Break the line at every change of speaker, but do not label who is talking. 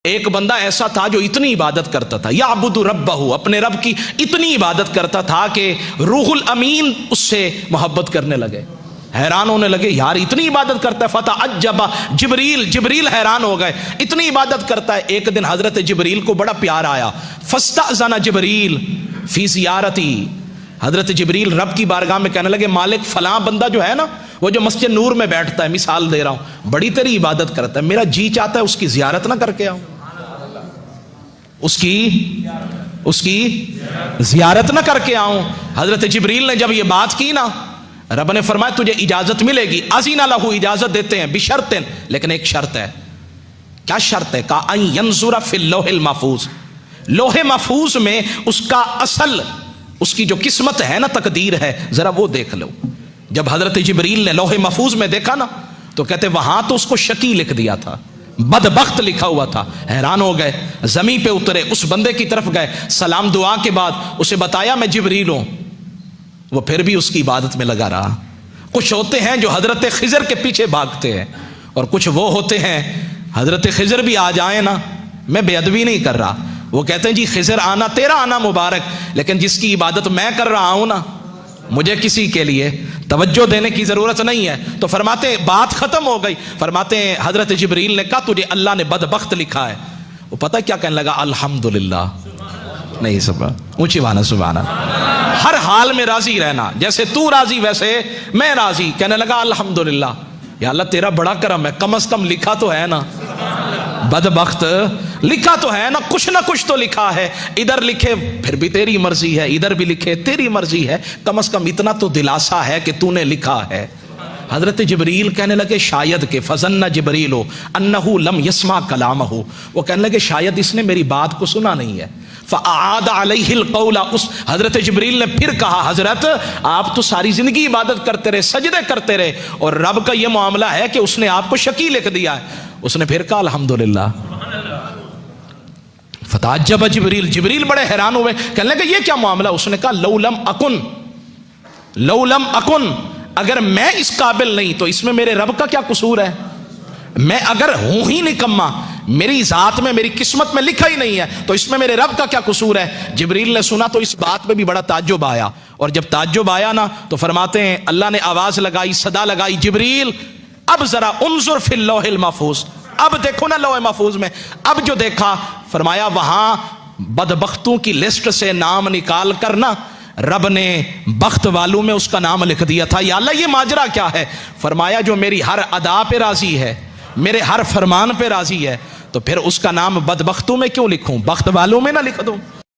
एक बंदा ऐसा था जो इतनी इबादत करता था, या अबुदु रब्बहू, अपने रब की इतनी इबादत करता था कि रूहुल अमीन उससे मोहब्बत करने लगे, हैरान होने लगे, यार इतनी इबादत करता है। फता अज्जबा जिब्रील, जिब्रील हैरान हो गए, इतनी इबादत करता है। एक दिन हजरत जिब्रील को बड़ा प्यार आया, फस्तअज़ना जिब्रील फी ज़ियारती, हजरत जिब्रील रब की बारगाह में कहने लगे, मालिक फलां बंदा जो है ना, वो जो मस्जिद नूर में बैठता है, मिसाल दे रहा हूं, बड़ी तेरी इबादत करता है, मेरा जी चाहता है उसकी जियारत ना करके आऊं, उसकी जियारत ना करके आऊं। हजरत जिब्रील ने जब ये बात की ना, रब ने फरमाया तुझे इजाजत मिलेगी, अज़ीना लहू, इजाजत देते हैं, बिशर्तिन, लेकिन एक शर्त है। क्या शर्त है? का अन यंजुरा फिल लोहिल महफूज, लोहे महफूज में उसका असल, उसकी जो किस्मत है ना, तकदीर है, जरा वो देख लो। जब हजरत जिब्रील ने लोहे महफूज में देखा ना, तो कहते वहां तो उसको शकी लिख दिया था, बदबख्त लिखा हुआ था। हैरान हो गए, जमीन पे उतरे, उस बंदे की तरफ गए, सलाम दुआ के बाद उसे बताया मैं जिब्रील हूं। वो फिर भी उसकी इबादत में लगा रहा। कुछ होते हैं जो हजरत खिजर के पीछे भागते हैं, और कुछ वो होते हैं, हजरत खिजर भी आ जाए ना, मैं बेअदबी नहीं कर रहा, वो कहते हैं जी खिजर आना, तेरा आना मुबारक, लेकिन जिसकी इबादत मैं कर रहा हूं ना, मुझे किसी के लिए तवज्जो देने की जरूरत नहीं है। तो फरमाते बात खत्म हो गई। फरमाते हजरत जिब्रील ने कहा तुझे अल्लाह ने बदबख्त लिखा है। वो पता क्या कहने लगा? अल्हम्दुलिल्लाह, नहीं सुबह ऊंची वाना सुभान अल्लाह, हर हाल में राजी रहना, जैसे तू राजी वैसे मैं राजी। कहने लगा अल्हम्दुलिल्लाह, या अल्लाह तेरा बड़ा करम है, कम से कम लिखा तो है ना, बदबख्त लिखा तो है ना कुछ तो लिखा है। इधर लिखे फिर भी तेरी मर्जी है, इधर भी लिखे तेरी मर्जी है, कम से कम इतना तो दिलासा है कि तूने लिखा है। हजरत जिब्रील कहने लगे शायद के फज़न्ना जिब्रील अन्नहु लम यस्मा कलामहु, वो कहने लगे शायद इसने मेरी बात को सुना नहीं है। फ़अआद अलैहिल क़ौला, उस हजरत जिब्रील ने फिर कहा, हजरत आप तो सारी जिंदगी इबादत करते रहे, सजदे करते रहे, और रब का ये मामला है कि उसने आपको शकी लिख दिया है। उसने फिर कहा अल्हम्दुलिल्लाह। फताअज्जब जिब्रील, जिब्रील बड़े हैरान हुए, कहने लगे ये क्या मामला? उसने कहा लौलम अकुन, अगर मैं इस काबिल नहीं तो इसमें मेरे रब का क्या कसूर है? मैं अगर हूं ही निकम्मा, मेरी जात में, मेरी किस्मत में लिखा ही नहीं है, तो इसमें मेरे रब का क्या कसूर है? जिब्रील ने सुना तो इस बात पे भी बड़ा ताज्जुब आया, और जब ताज्जुब आया ना, तो फरमाते हैं अल्लाह ने आवाज लगाई, सदा लगाई, जिब्रील अब जरा उन्जुर फिल लौहिल महफूज, अब देखो ना लौह महफूज में। अब जो देखा, फरमाया वहां बदबख्तों की लिस्ट से नाम निकाल कर ना, रब ने बख्त वालों में उसका नाम लिख दिया था। या अल्लाह ये माजरा क्या है? फरमाया जो मेरी हर अदा पे राजी है, मेरे हर फरमान पे राजी है, तो फिर उसका नाम बदबख्तों में क्यों लिखूं, बख्त वालों में ना लिख दूं?